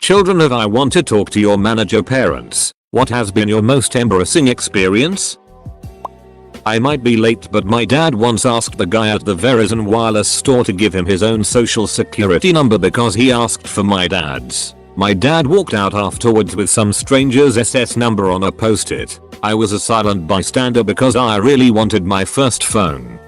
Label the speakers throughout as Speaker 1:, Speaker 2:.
Speaker 1: Children of I want to talk to your manager parents. What has been your most embarrassing experience? I might be late, but my dad once asked the guy at the Verizon wireless store to give him his own social security number because he asked for my dad's. My dad walked out afterwards with some stranger's SS number on a post-it. I was a silent bystander because I really wanted my first phone.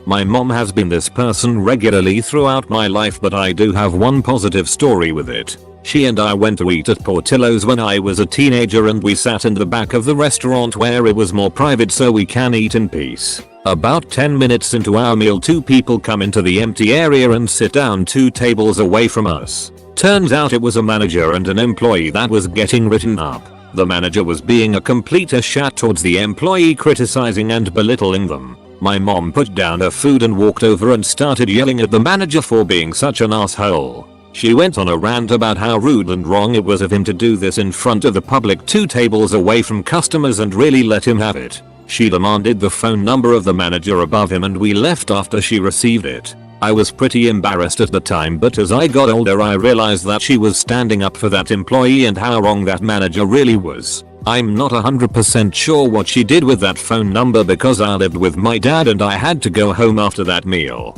Speaker 1: My mom has been this person regularly throughout my life, but I do have one positive story with it. She and I went to eat at Portillo's when I was a teenager, and we sat in the back of the restaurant where it was more private so we can eat in peace. About 10 minutes into our meal, 2 people come into the empty area and sit down 2 tables away from us. Turns out it was a manager and an employee that was getting written up. The manager was being a complete shat towards the employee, criticizing and belittling them. My mom put down her food and walked over and started yelling at the manager for being such an asshole. She went on a rant about how rude and wrong it was of him to do this in front of the public 2 tables away from customers and really let him have it. She demanded the phone number of the manager above him and we left after she received it. I was pretty embarrassed at the time, but as I got older I realized that she was standing up for that employee and how wrong that manager really was. I'm not 100% sure what she did with that phone number because I lived with my dad and I had to go home after that meal.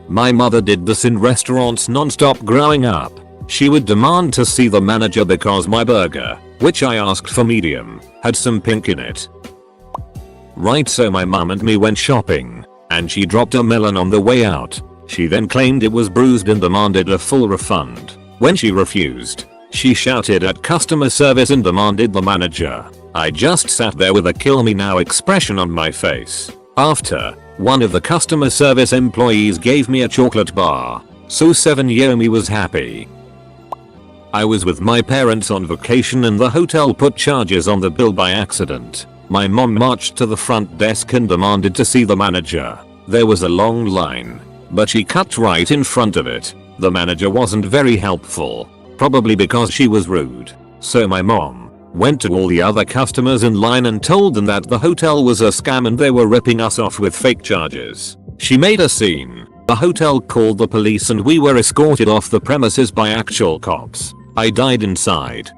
Speaker 1: My mother did this in restaurants non-stop growing up. She would demand to see the manager because my burger, which I asked for medium, had some pink in it. Right, so my mum and me went shopping, and she dropped a melon on the way out. She then claimed it was bruised and demanded a full refund. When she refused, she shouted at customer service and demanded the manager. I just sat there with a kill me now expression on my face. After, one of the customer service employees gave me a chocolate bar, so 7-year me was happy. I was with my parents on vacation and the hotel put charges on the bill by accident. My mom marched to the front desk and demanded to see the manager. There was a long line, but she cut right in front of it. The manager wasn't very helpful, probably because she was rude. So my mom went to all the other customers in line and told them that the hotel was a scam and they were ripping us off with fake charges. She made a scene. The hotel called the police and we were escorted off the premises by actual cops. I died inside.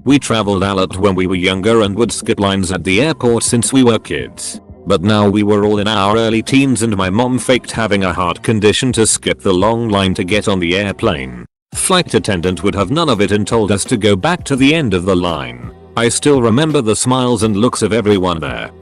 Speaker 1: We traveled a lot when we were younger and would skip lines at the airport since we were kids. But now we were all in our early teens and my mom faked having a heart condition to skip the long line to get on the airplane. Flight attendant would have none of it and told us to go back to the end of the line. I still remember the smiles and looks of everyone there.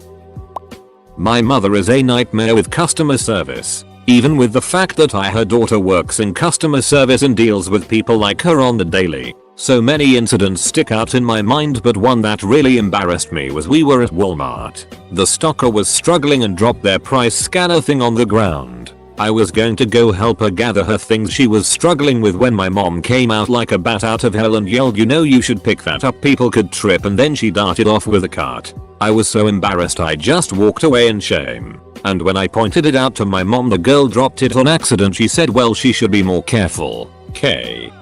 Speaker 1: My mother is a nightmare with customer service. Even with the fact that her daughter works in customer service and deals with people like her on the daily. So many incidents stick out in my mind, but one that really embarrassed me was we were at Walmart. The stocker was struggling and dropped their price scanner thing on the ground. I was going to go help her gather her things she was struggling with when my mom came out like a bat out of hell and yelled, "You know you should pick that up, people could trip," and then she darted off with a cart. I was so embarrassed I just walked away in shame. And when I pointed it out to my mom, the girl dropped it on accident. She said, "Well, she should be more careful." K.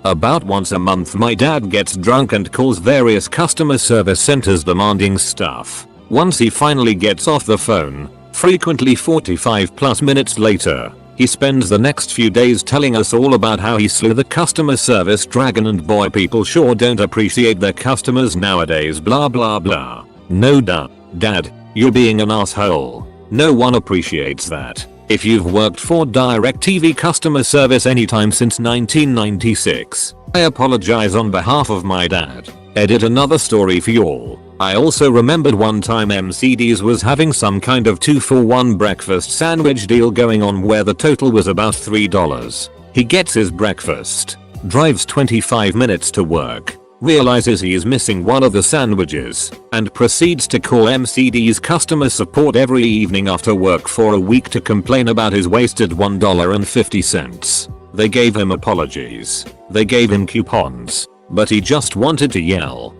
Speaker 1: About once a month my dad gets drunk and calls various customer service centers demanding stuff. Once he finally gets off the phone, frequently 45+ minutes later, he spends the next few days telling us all about how he slew the customer service dragon and boy, people sure don't appreciate their customers nowadays, blah blah blah. No duh, dad, you're being an asshole. No one appreciates that. If you've worked for DirecTV customer service anytime since 1996, I apologize on behalf of my dad. Edit another story for y'all. I also remembered one time MCD's was having some kind of 2-for-1 breakfast sandwich deal going on where the total was about $3. He gets his breakfast, drives 25 minutes to work, realizes he is missing one of the sandwiches, and proceeds to call MCD's customer support every evening after work for a week to complain about his wasted $1.50. They gave him apologies. They gave him coupons, but he just wanted to yell.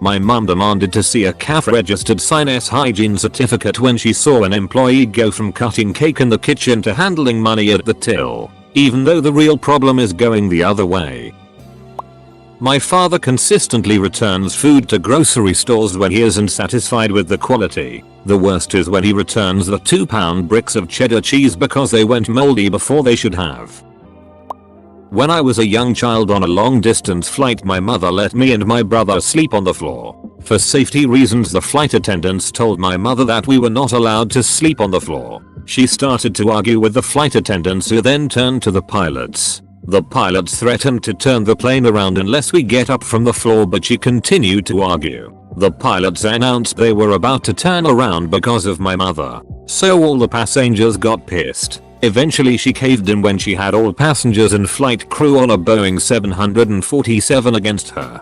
Speaker 1: My mum demanded to see a CAF registered sinus hygiene certificate when she saw an employee go from cutting cake in the kitchen to handling money at the till, even though the real problem is going the other way. My father consistently returns food to grocery stores when he isn't satisfied with the quality. The worst is when he returns the 2-pound bricks of cheddar cheese because they went moldy before they should have. When I was a young child on a long distance flight, my mother let me and my brother sleep on the floor. For safety reasons, the flight attendants told my mother that we were not allowed to sleep on the floor. She started to argue with the flight attendants, who then turned to the pilots. The pilots threatened to turn the plane around unless we get up from the floor, but she continued to argue. The pilots announced they were about to turn around because of my mother. So all the passengers got pissed. Eventually she caved in when she had all passengers and flight crew on a Boeing 747 against her.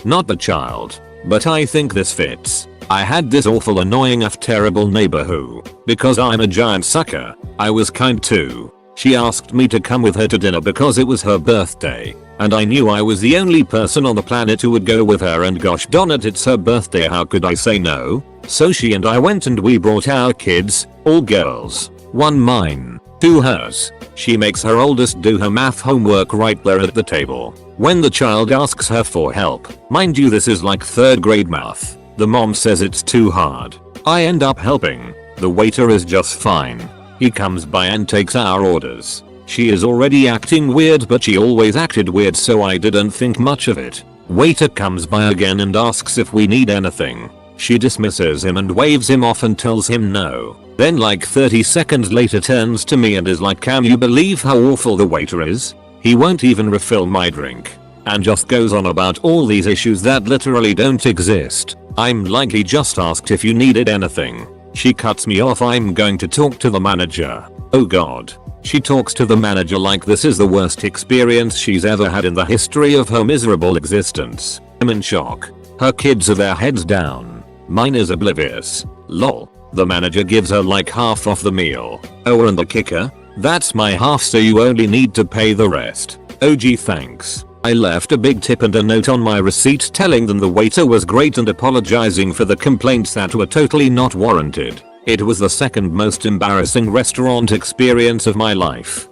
Speaker 1: Not the child, but I think this fits. I had this awful annoying terrible neighbor who, because I'm a giant sucker, I was kind to. She asked me to come with her to dinner because it was her birthday, and I knew I was the only person on the planet who would go with her, and gosh darn it, it's her birthday, how could I say no? So she and I went and we brought our kids, all girls. One mine, two hers. She makes her oldest do her math homework right there at the table. When the child asks her for help, mind you this is like 3rd grade math, the mom says it's too hard. I end up helping. The waiter is just fine. He comes by and takes our orders. She is already acting weird, but she always acted weird, so I didn't think much of it. Waiter comes by again and asks if we need anything. She dismisses him and waves him off and tells him no. Then like 30 seconds later turns to me and is like, can you believe how awful the waiter is? He won't even refill my drink. And just goes on about all these issues that literally don't exist. I'm like, he just asked if you needed anything. She cuts me off. I'm going to talk to the manager. Oh god. She talks to the manager like this is the worst experience she's ever had in the history of her miserable existence. I'm in shock. Her kids are their heads down. Mine is oblivious. Lol. The manager gives her like half off the meal. Oh, and the kicker? That's my half, so you only need to pay the rest. Oh gee, thanks. I left a big tip and a note on my receipt telling them the waiter was great and apologizing for the complaints that were totally not warranted. It was the second most embarrassing restaurant experience of my life.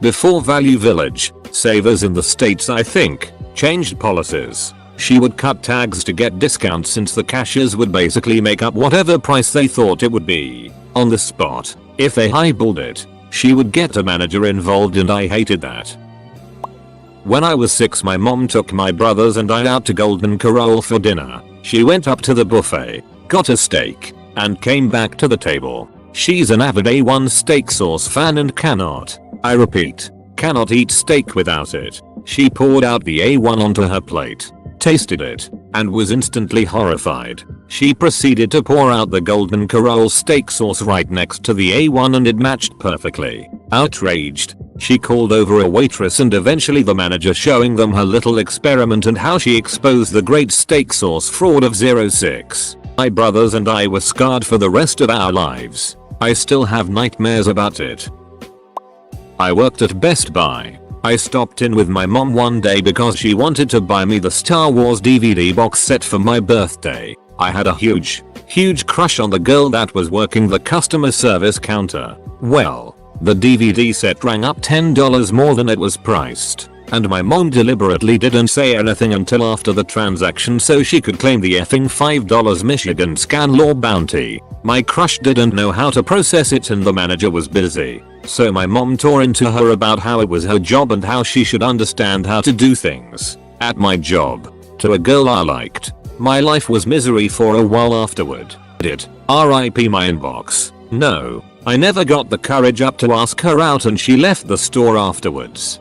Speaker 1: Before Value Village, Savers in the States I think, changed policies. She would cut tags to get discounts since the cashiers would basically make up whatever price they thought it would be on the spot. If they highballed it, she would get a manager involved, and I hated that. When I was 6, my mom took my brothers and I out to Golden Corral for dinner. She went up to the buffet, got a steak, and came back to the table. She's an avid A1 steak sauce fan and cannot, I repeat, cannot eat steak without it. She poured out the A1 onto her plate, tasted it, and was instantly horrified. She proceeded to pour out the Golden Corral steak sauce right next to the A1 and it matched perfectly. Outraged, she called over a waitress and eventually the manager, showing them her little experiment and how she exposed the great steak sauce fraud of 06. My brothers and I were scarred for the rest of our lives. I still have nightmares about it. I worked at Best Buy. I stopped in with my mom one day because she wanted to buy me the Star Wars DVD box set for my birthday. I had a huge crush on the girl that was working the customer service counter. Well, the DVD set rang up $10 more than it was priced, and my mom deliberately didn't say anything until after the transaction so she could claim the effing $5 Michigan scan law bounty. My crush didn't know how to process it and the manager was busy, so my mom tore into her about how it was her job and how she should understand how to do things at my job to a girl I liked. My life was misery for a while afterward. RIP my inbox. No, I never got the courage up to ask her out and she left the store afterwards.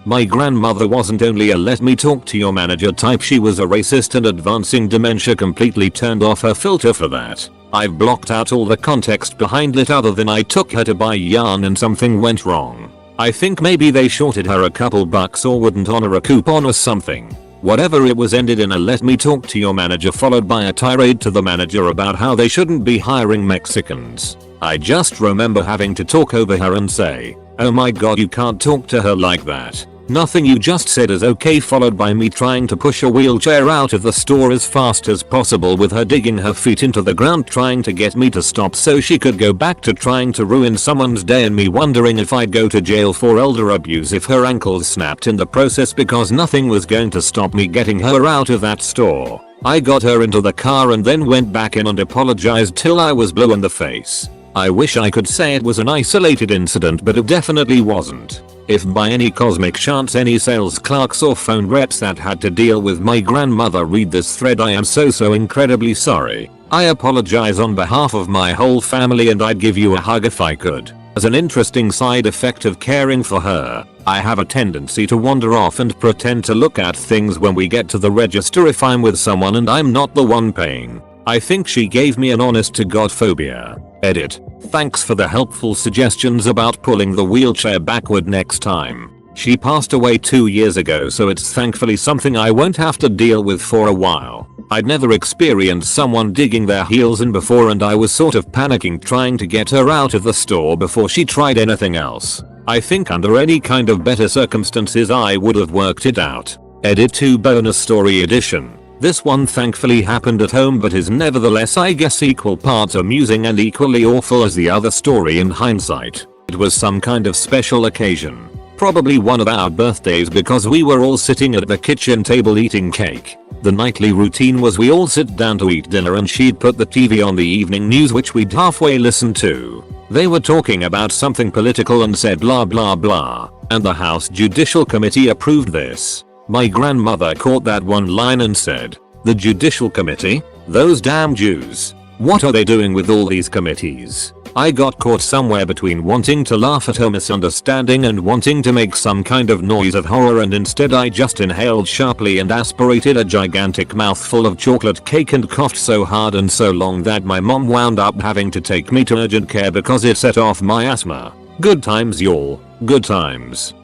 Speaker 1: My grandmother wasn't only a let me talk to your manager type, she was a racist, and advancing dementia completely turned off her filter for that. I've blocked out all the context behind it other than I took her to buy yarn and something went wrong. I think maybe they shorted her a couple bucks or wouldn't honor a coupon or something. Whatever it was ended in a let me talk to your manager followed by a tirade to the manager about how they shouldn't be hiring Mexicans. I just remember having to talk over her and say, oh my god, you can't talk to her like that. Nothing you just said is okay, followed by me trying to push a wheelchair out of the store as fast as possible with her digging her feet into the ground trying to get me to stop so she could go back to trying to ruin someone's day, and me wondering if I'd go to jail for elder abuse if her ankles snapped in the process because nothing was going to stop me getting her out of that store. I got her into the car and then went back in and apologized till I was blue in the face. I wish I could say it was an isolated incident, but it definitely wasn't. If by any cosmic chance any sales clerks or phone reps that had to deal with my grandmother read this thread, I am so incredibly sorry. I apologize on behalf of my whole family, and I'd give you a hug if I could. As an interesting side effect of caring for her, I have a tendency to wander off and pretend to look at things when we get to the register if I'm with someone and I'm not the one paying. I think she gave me an honest to God phobia. Edit. Thanks for the helpful suggestions about pulling the wheelchair backward next time. She passed away 2 years ago, so it's thankfully something I won't have to deal with for a while. I'd never experienced someone digging their heels in before, and I was sort of panicking trying to get her out of the store before she tried anything else. I think under any kind of better circumstances I would have worked it out. Edit 2 bonus story edition. This one thankfully happened at home, but is nevertheless I guess equal parts amusing and equally awful as the other story in hindsight. It was some kind of special occasion. Probably one of our birthdays, because we were all sitting at the kitchen table eating cake. The nightly routine was we all sit down to eat dinner, and she'd put the TV on the evening news, which we'd halfway listen to. They were talking about something political and said blah blah blah, and the House Judicial Committee approved this. My grandmother caught that one line and said, "The Judicial Committee? Those damn Jews. What are they doing with all these committees?" I got caught somewhere between wanting to laugh at her misunderstanding and wanting to make some kind of noise of horror, and instead I just inhaled sharply and aspirated a gigantic mouthful of chocolate cake and coughed so hard and so long that my mom wound up having to take me to urgent care because it set off my asthma. Good times, y'all. Good times.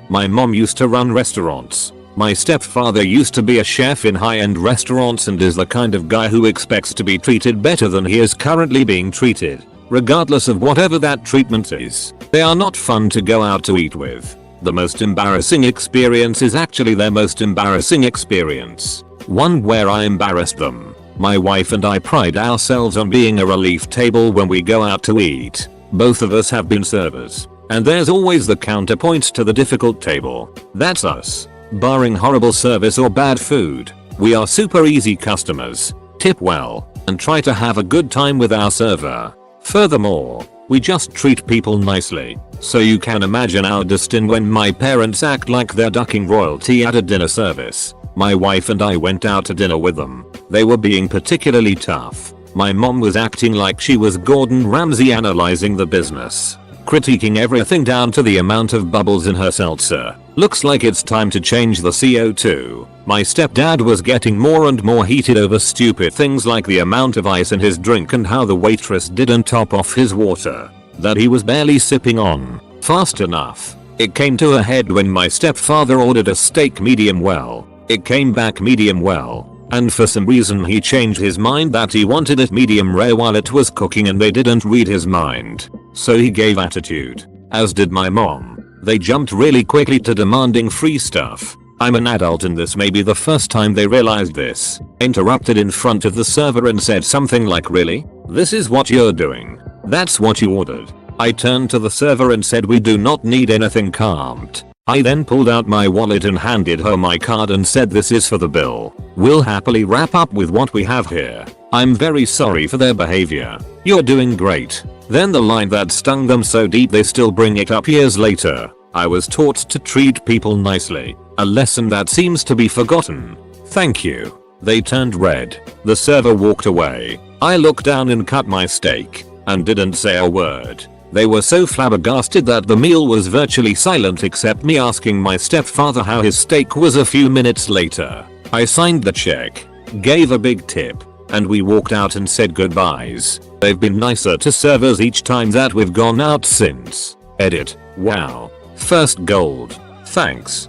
Speaker 1: My mom used to run restaurants. My stepfather used to be a chef in high-end restaurants and is the kind of guy who expects to be treated better than he is currently being treated, regardless of whatever that treatment is. They are not fun to go out to eat with. The most embarrassing experience is actually their most embarrassing experience. One where I embarrassed them. My wife and I pride ourselves on being a relief table when we go out to eat. Both of us have been servers. And there's always the counterpoint to the difficult table. That's us. Barring horrible service or bad food, we are super easy customers, tip well, and try to have a good time with our server. Furthermore, we just treat people nicely. So you can imagine our disdain when my parents act like they're ducking royalty at a dinner service. My wife and I went out to dinner with them. They were being particularly tough. My mom was acting like she was Gordon Ramsay analyzing the business. Critiquing everything down to the amount of bubbles in her seltzer. Looks like it's time to change the CO2. My stepdad was getting more and more heated over stupid things like the amount of ice in his drink and how the waitress didn't top off his water that he was barely sipping on fast enough. It came to a head when my stepfather ordered a steak medium well. It came back medium well. And for some reason he changed his mind that he wanted it medium rare while it was cooking, and they didn't read his mind. So he gave attitude. As did my mom. They jumped really quickly to demanding free stuff. I'm an adult and this may be the first time they realized this. Interrupted in front of the server and said something like, "Really? This is what you're doing? That's what you ordered?" I turned to the server and said, "We do not need anything calmed." I then pulled out my wallet and handed her my card and said, "This is for the bill. We'll happily wrap up with what we have here. I'm very sorry for their behavior. You're doing great." Then the line that stung them so deep they still bring it up years later. I was taught to treat people nicely. A lesson that seems to be forgotten. Thank you. They turned red. The server walked away. I looked down and cut my steak and didn't say a word. They were so flabbergasted that the meal was virtually silent except me asking my stepfather how his steak was a few minutes later. I signed the check, gave a big tip, and we walked out and said goodbyes. They've been nicer to servers each time that we've gone out since. Edit. Wow. First gold. Thanks.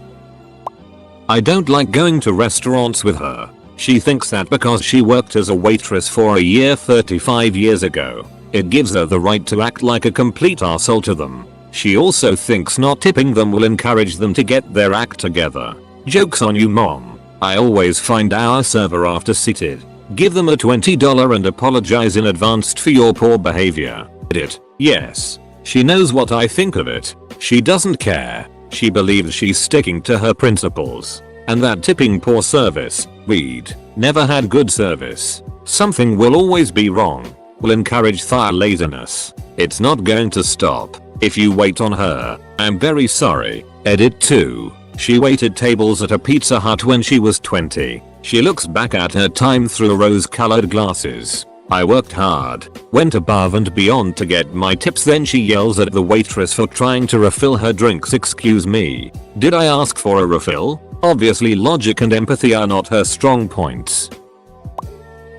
Speaker 1: I don't like going to restaurants with her. She thinks that because she worked as a waitress for a year 35 years ago, it gives her the right to act like a complete arsehole to them. She also thinks not tipping them will encourage them to get their act together. Joke's on you, mom. I always find our server after seated. Give them a $20 and apologize in advance for your poor behavior. Edit. Yes. She knows what I think of it. She doesn't care. She believes she's sticking to her principles. And that tipping poor service, read, never had good service. Something will always be wrong. will encourage thigh laziness. It's not going to stop if you wait on her. I'm very sorry. Edit 2. She waited tables at a Pizza Hut when she was 20. She looks back at her time through rose-colored glasses. I worked hard, went above and beyond to get my tips, then she yells at the waitress for trying to refill her drinks. Excuse me, did I ask for a refill? Obviously logic and empathy are not her strong points.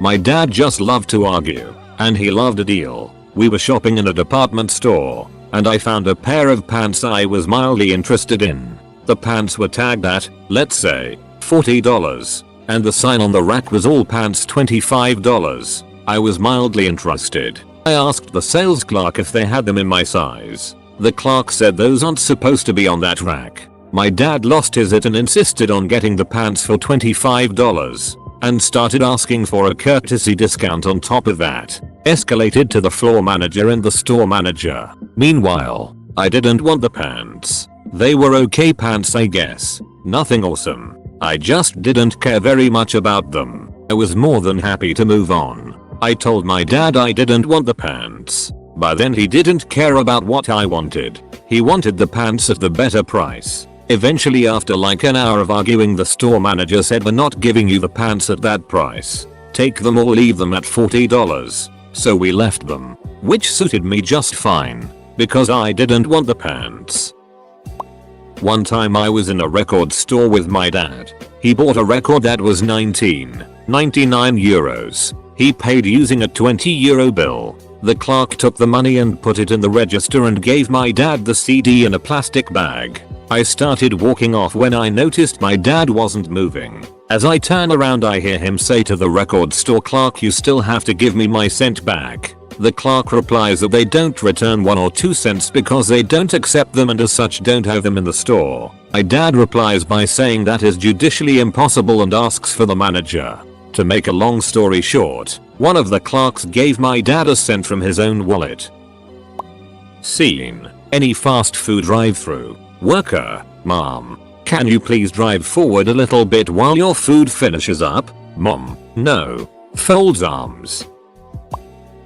Speaker 1: My dad just loved to argue, and he loved a deal. We were shopping in a department store, and I found a pair of pants I was mildly interested in. The pants were tagged at, let's say, $40, and the sign on the rack was all pants $25. I was mildly interested. I asked the sales clerk if they had them in my size. The clerk said those aren't supposed to be on that rack. My dad lost his it and insisted on getting the pants for $25 and started asking for a courtesy discount on top of that. Escalated to the floor manager and the store manager. Meanwhile, I didn't want the pants. They were okay pants, I guess. Nothing awesome. I just didn't care very much about them. I was more than happy to move on. I told my dad I didn't want the pants. But then he didn't care about what I wanted. He wanted the pants at the better price. Eventually, after like an hour of arguing, the store manager said, we're not giving you the pants at that price. Take them or leave them at $40. So we left them, which suited me just fine, because I didn't want the pants. One time I was in a record store with my dad. He bought a record that was 19.99 euros. He paid using a €20 bill. The clerk took the money and put it in the register and gave my dad the CD in a plastic bag. I started walking off when I noticed my dad wasn't moving. As I turn around, I hear him say to the record store clerk, you still have to give me my cent back. The clerk replies that they don't return 1 or 2 cents because they don't accept them and as such don't have them in the store. My dad replies by saying that is judicially impossible and asks for the manager. To make a long story short, one of the clerks gave my dad a cent from his own wallet. Scene. Any fast food drive-through. Worker. Mom, can you please drive forward a little bit while your food finishes up? Mom, no. Folds arms.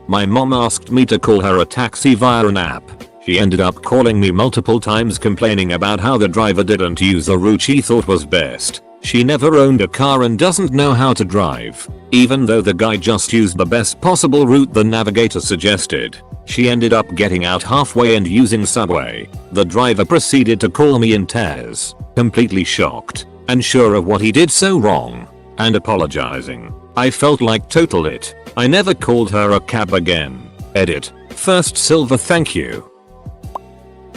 Speaker 1: My mom asked me to call her a taxi via an app. She ended up calling me multiple times complaining about how the driver didn't use the route she thought was best. She never owned a car and doesn't know how to drive, even though the guy just used the best possible route the navigator suggested. She ended up getting out halfway and using Subway. The driver proceeded to call me in tears, completely shocked, unsure of what he did so wrong, and apologizing. I felt like total it. I never called her a cab again. Edit. First silver thank you.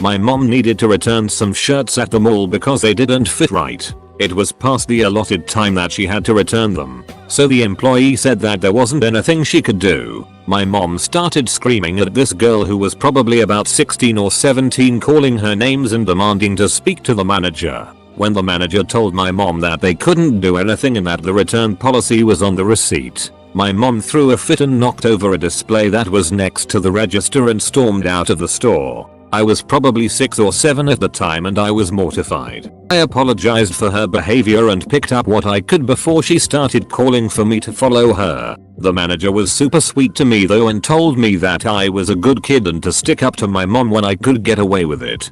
Speaker 1: My mom needed to return some shirts at the mall because they didn't fit right. It was past the allotted time that she had to return them, so the employee said that there wasn't anything she could do. My mom started screaming at this girl who was probably about 16 or 17, calling her names and demanding to speak to the manager. When the manager told my mom that they couldn't do anything and that the return policy was on the receipt, my mom threw a fit and knocked over a display that was next to the register and stormed out of the store. I was probably 6 or 7 at the time and I was mortified. I apologized for her behavior and picked up what I could before she started calling for me to follow her. The manager was super sweet to me though and told me that I was a good kid and to stick up to my mom when I could get away with it.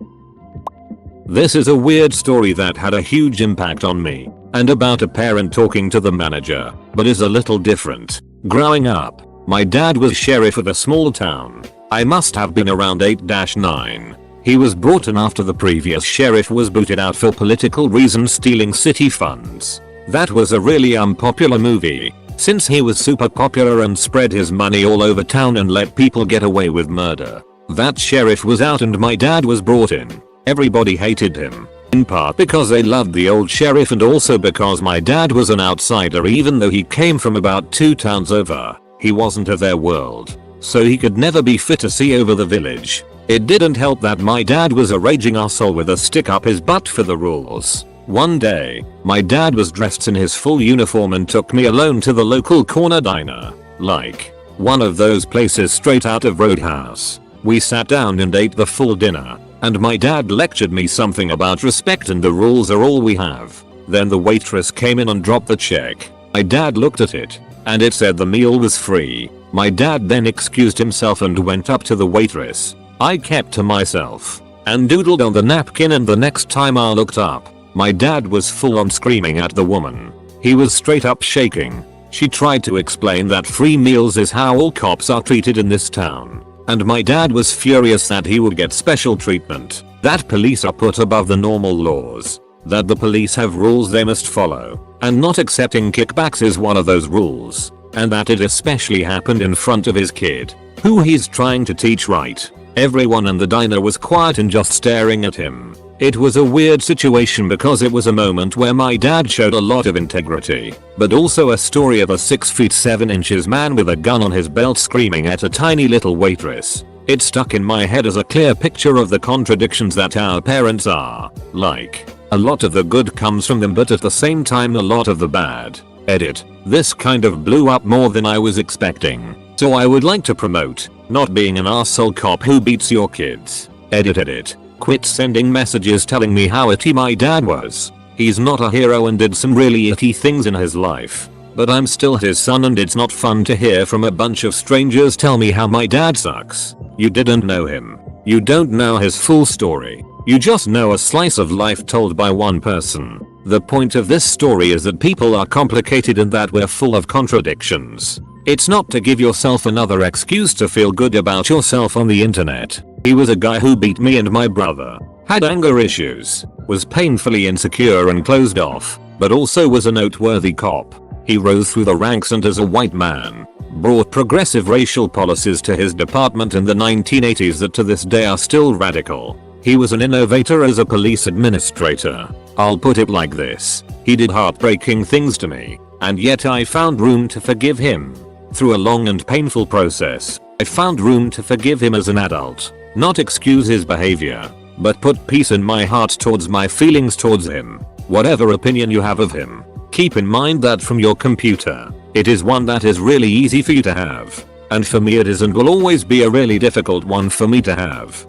Speaker 1: This is a weird story that had a huge impact on me, and about a parent talking to the manager, but is a little different. Growing up, my dad was sheriff of a small town. I must have been around 8-9. He was brought in after the previous sheriff was booted out for political reasons, stealing city funds. That was a really unpopular movie, since he was super popular and spread his money all over town and let people get away with murder. That sheriff was out and my dad was brought in. Everybody hated him, in part because they loved the old sheriff and also because my dad was an outsider even though he came from about 2 towns over. He wasn't of their world, so he could never be fit to see over the village. It didn't help that my dad was a raging asshole with a stick up his butt for the rules. One day, my dad was dressed in his full uniform and took me alone to the local corner diner, like one of those places straight out of Roadhouse. We sat down and ate the full dinner, and my dad lectured me something about respect and the rules are all we have. Then the waitress came in and dropped the check. My dad looked at it, and it said the meal was free. My dad then excused himself and went up to the waitress. I kept to myself and doodled on the napkin, and the next time I looked up, my dad was full on screaming at the woman. He was straight up shaking. She tried to explain that free meals is how all cops are treated in this town. And my dad was furious that he would get special treatment, that police are put above the normal laws, that the police have rules they must follow, and not accepting kickbacks is one of those rules, and that it especially happened in front of his kid, who he's trying to teach right. Everyone in the diner was quiet and just staring at him. It was a weird situation because it was a moment where my dad showed a lot of integrity, but also a story of a 6 feet 7 inches man with a gun on his belt screaming at a tiny little waitress. It stuck in my head as a clear picture of the contradictions that our parents are. Like, a lot of the good comes from them, but at the same time a lot of the bad. Edit. This kind of blew up more than I was expecting. So I would like to promote not being an arsehole cop who beats your kids. Edit. Quit sending messages telling me how itty my dad was. He's not a hero and did some really itty things in his life. But I'm still his son, and it's not fun to hear from a bunch of strangers tell me how my dad sucks. You didn't know him. You don't know his full story. You just know a slice of life told by one person. The point of this story is that people are complicated and that we're full of contradictions. It's not to give yourself another excuse to feel good about yourself on the internet. He was a guy who beat me and my brother, had anger issues, was painfully insecure and closed off, but also was a noteworthy cop. He rose through the ranks and as a white man, brought progressive racial policies to his department in the 1980s that to this day are still radical. He was an innovator as a police administrator. I'll put it like this. He did heartbreaking things to me, and yet I found room to forgive him. Through a long and painful process, I found room to forgive him as an adult, not excuse his behavior, but put peace in my heart towards my feelings towards him. Whatever opinion you have of him, keep in mind that from your computer, it is one that is really easy for you to have. And for me it is and will always be a really difficult one for me to have.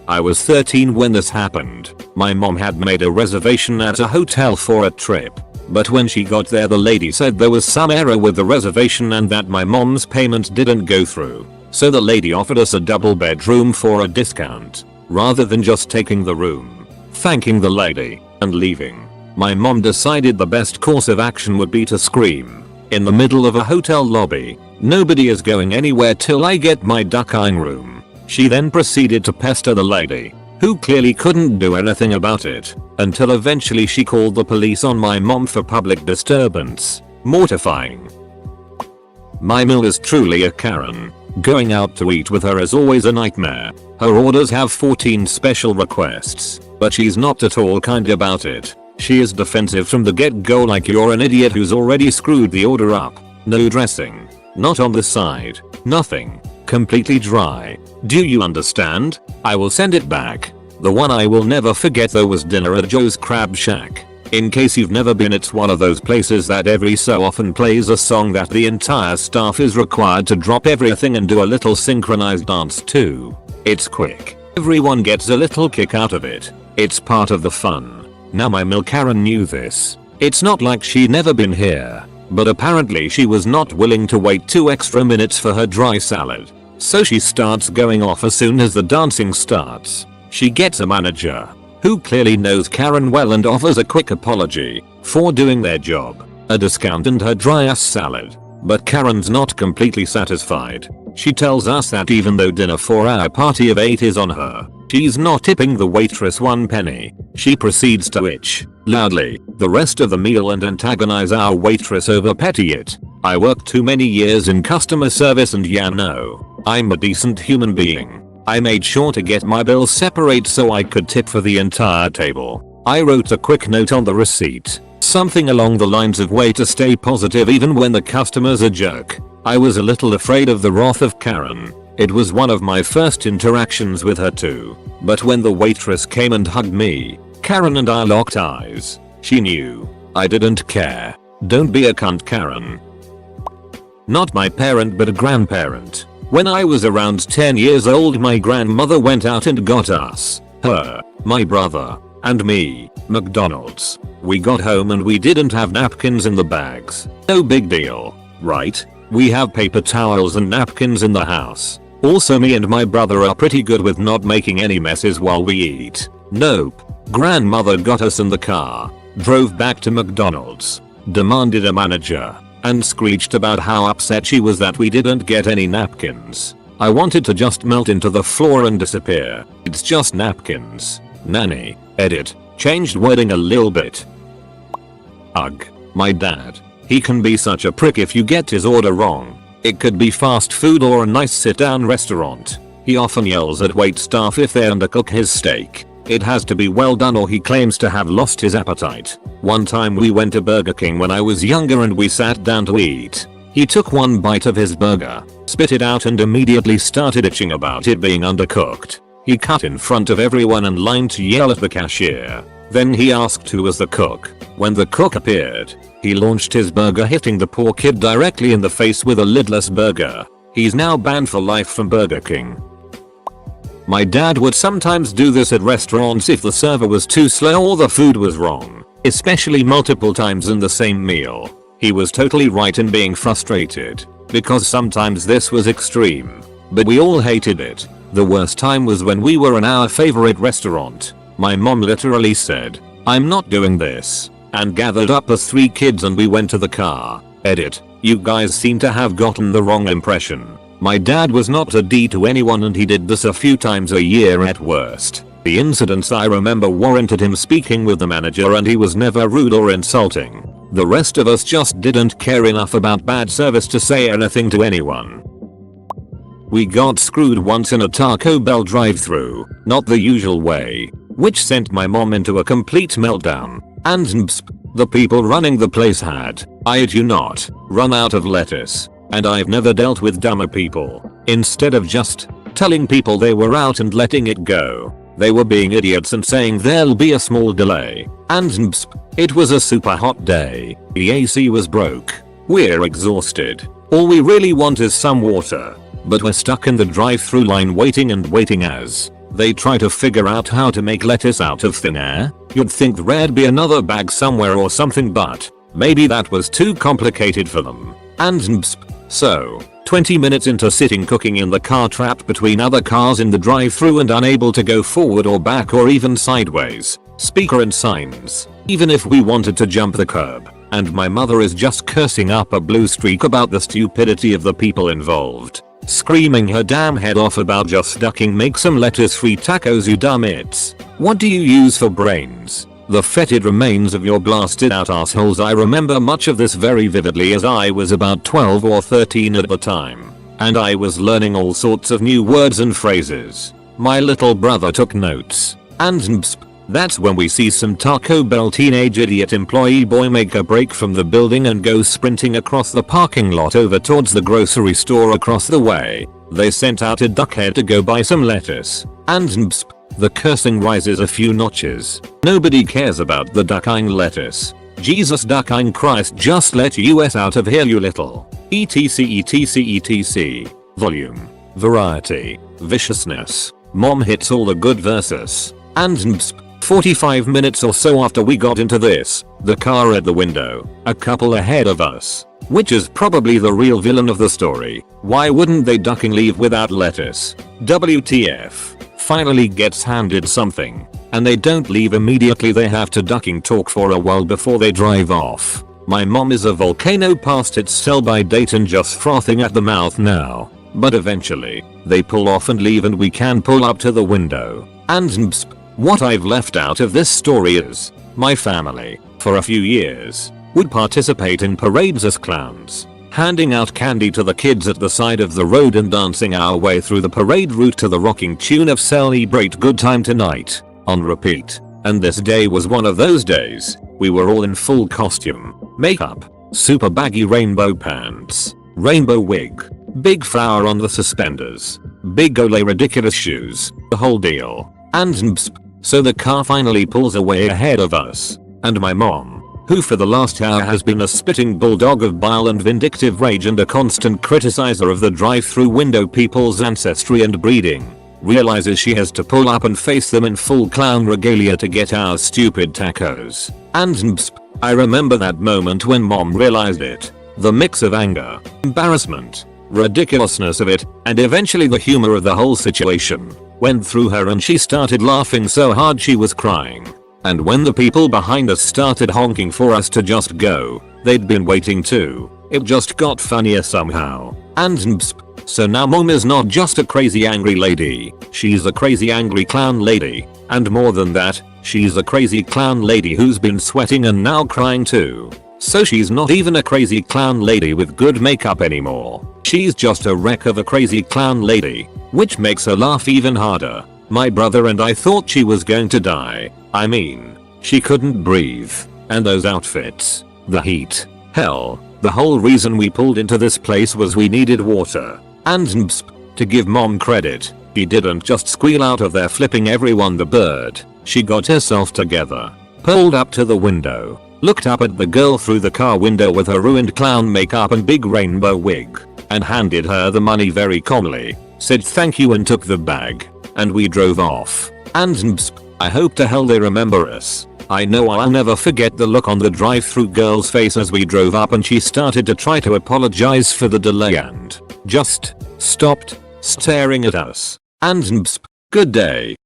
Speaker 1: I was 13 when this happened. My mom had made a reservation at a hotel for a trip. But when she got there, the lady said there was some error with the reservation and that my mom's payment didn't go through. So the lady offered us a double bedroom for a discount, rather than just taking the room, thanking the lady, and leaving. My mom decided the best course of action would be to scream in the middle of a hotel lobby, "Nobody is going anywhere till I get my duck-ine room." She then proceeded to pester the lady, who clearly couldn't do anything about it, until eventually she called the police on my mom for public disturbance. Mortifying. My mom is truly a Karen. Going out to eat with her is always a nightmare. Her orders have 14 special requests, but she's not at all kind about it. She is defensive from the get-go, like you're an idiot who's already screwed the order up. No dressing. Not on the side. Nothing. Completely dry. Do you understand? I will send it back. The one I will never forget though was dinner at Joe's Crab Shack. In case you've never been, it's one of those places that every so often plays a song that the entire staff is required to drop everything and do a little synchronized dance to. It's quick. Everyone gets a little kick out of it. It's part of the fun. Now my Mil Karen knew this. It's not like she'd never been here, but apparently she was not willing to wait 2 extra minutes for her dry salad. So she starts going off as soon as the dancing starts. She gets a manager, who clearly knows Karen well, and offers a quick apology for doing their job, a discount and her dry ass salad. But Karen's not completely satisfied. She tells us that even though dinner for our party of 8 is on her, she's not tipping the waitress 1 penny. She proceeds to itch loudly the rest of the meal and antagonize our waitress over petty it. I worked too many years in customer service and yeah, no, I'm a decent human being. I made sure to get my bills separate so I could tip for the entire table. I wrote a quick note on the receipt, something along the lines of way to stay positive even when the customer's a jerk. I was a little afraid of the wrath of Karen. It was one of my first interactions with her too. But when the waitress came and hugged me, Karen and I locked eyes. She knew I didn't care. Don't be a cunt, Karen. Not my parent but a grandparent. When I was around 10 years old, my grandmother went out and got us, her, my brother, and me, McDonald's. We got home and we didn't have napkins in the bags. No big deal, right? We have paper towels and napkins in the house. Also, me and my brother are pretty good with not making any messes while we eat. Nope. Grandmother got us in the car, drove back to McDonald's, demanded a manager, and screeched about how upset she was that we didn't get any napkins. I wanted to just melt into the floor and disappear. It's just napkins. Nanny. Edit. Changed wording a little bit. Ugh. My dad. He can be such a prick if you get his order wrong. It could be fast food or a nice sit-down restaurant. He often yells at waitstaff if they undercook his steak. It has to be well done or he claims to have lost his appetite. One time we went to Burger King when I was younger and we sat down to eat. He took one bite of his burger, spit it out and immediately started itching about it being undercooked. He cut in front of everyone and lined to yell at the cashier. Then he asked who was the cook. When the cook appeared, he launched his burger, hitting the poor kid directly in the face with a lidless burger. He's now banned for life from Burger King. My dad would sometimes do this at restaurants if the server was too slow or the food was wrong, especially multiple times in the same meal. He was totally right in being frustrated, because sometimes this was extreme. But we all hated it. The worst time was when we were in our favorite restaurant. My mom literally said, "I'm not doing this," and gathered up us 3 kids and we went to the car. Edit. You guys seem to have gotten the wrong impression. My dad was not a D to anyone and he did this a few times a year at worst. The incidents I remember warranted him speaking with the manager and he was never rude or insulting. The rest of us just didn't care enough about bad service to say anything to anyone. We got screwed once in a Taco Bell drive-thru, not the usual way, which sent my mom into a complete meltdown. And the people running the place had, I kid you not, run out of lettuce. And I've never dealt with dumber people. Instead of just telling people they were out and letting it go, they were being idiots and saying there'll be a small delay. And it was a super hot day. The AC was broke. We're exhausted. All we really want is some water. But we're stuck in the drive-thru line waiting and waiting as they try to figure out how to make lettuce out of thin air. You'd think there'd be another bag somewhere or something, but maybe that was too complicated for them. And so, 20 minutes into sitting cooking in the car, trapped between other cars in the drive-thru and unable to go forward or back or even sideways. Speaker and signs. Even if we wanted to jump the curb. And my mother is just cursing up a blue streak about the stupidity of the people involved. Screaming her damn head off about just ducking. Make some lettuce-free tacos, you dumb its. What do you use for brains? The fetid remains of your blasted out assholes. I remember much of this very vividly as I was about 12 or 13 at the time. And I was learning all sorts of new words and phrases. My little brother took notes. And that's when we see some Taco Bell teenage idiot employee boy make a break from the building and go sprinting across the parking lot over towards the grocery store across the way. They sent out a duckhead to go buy some lettuce. And the cursing rises a few notches. Nobody cares about the ducking lettuce. Jesus ducking Christ, just let us out of here, you little. etc. Volume. Variety. Viciousness. Mom hits all the good verses. And 45 minutes or so after we got into this, the car at the window, a couple ahead of us, which is probably the real villain of the story. Why wouldn't they ducking leave without lettuce? WTF. Finally gets handed something, and they don't leave immediately. They have to ducking talk for a while before they drive off. My mom is a volcano past its sell-by date and just frothing at the mouth now. But eventually, they pull off and leave and we can pull up to the window. And what I've left out of this story is, my family, for a few years, would participate in parades as clowns, handing out candy to the kids at the side of the road and dancing our way through the parade route to the rocking tune of Celebrate Good Time Tonight, on repeat. And this day was one of those days. We were all in full costume, makeup, super baggy rainbow pants, rainbow wig, big flower on the suspenders, big Olay ridiculous shoes, the whole deal. And so the car finally pulls away ahead of us, and my mom, who for the last hour has been a spitting bulldog of bile and vindictive rage and a constant criticizer of the drive-thru window people's ancestry and breeding, realizes she has to pull up and face them in full clown regalia to get our stupid tacos. And I remember that moment when mom realized it. The mix of anger, embarrassment, ridiculousness of it, and eventually the humor of the whole situation went through her and she started laughing so hard she was crying. And when the people behind us started honking for us to just go, they'd been waiting too. It just got funnier somehow. And so now mom is not just a crazy angry lady, she's a crazy angry clown lady. And more than that, she's a crazy clown lady who's been sweating and now crying too. So she's not even a crazy clown lady with good makeup anymore. She's just a wreck of a crazy clown lady, which makes her laugh even harder. My brother and I thought she was going to die. I mean, she couldn't breathe. And those outfits, the heat, hell, the whole reason we pulled into this place was we needed water. And to give mom credit, she didn't just squeal out of there flipping everyone the bird. She got herself together, pulled up to the window, looked up at the girl through the car window with her ruined clown makeup and big rainbow wig, and handed her the money very calmly, said thank you and took the bag, and we drove off. And I hope to hell they remember us. I know I'll never forget the look on the drive-through girl's face as we drove up and she started to try to apologize for the delay and just stopped staring at us. And good day.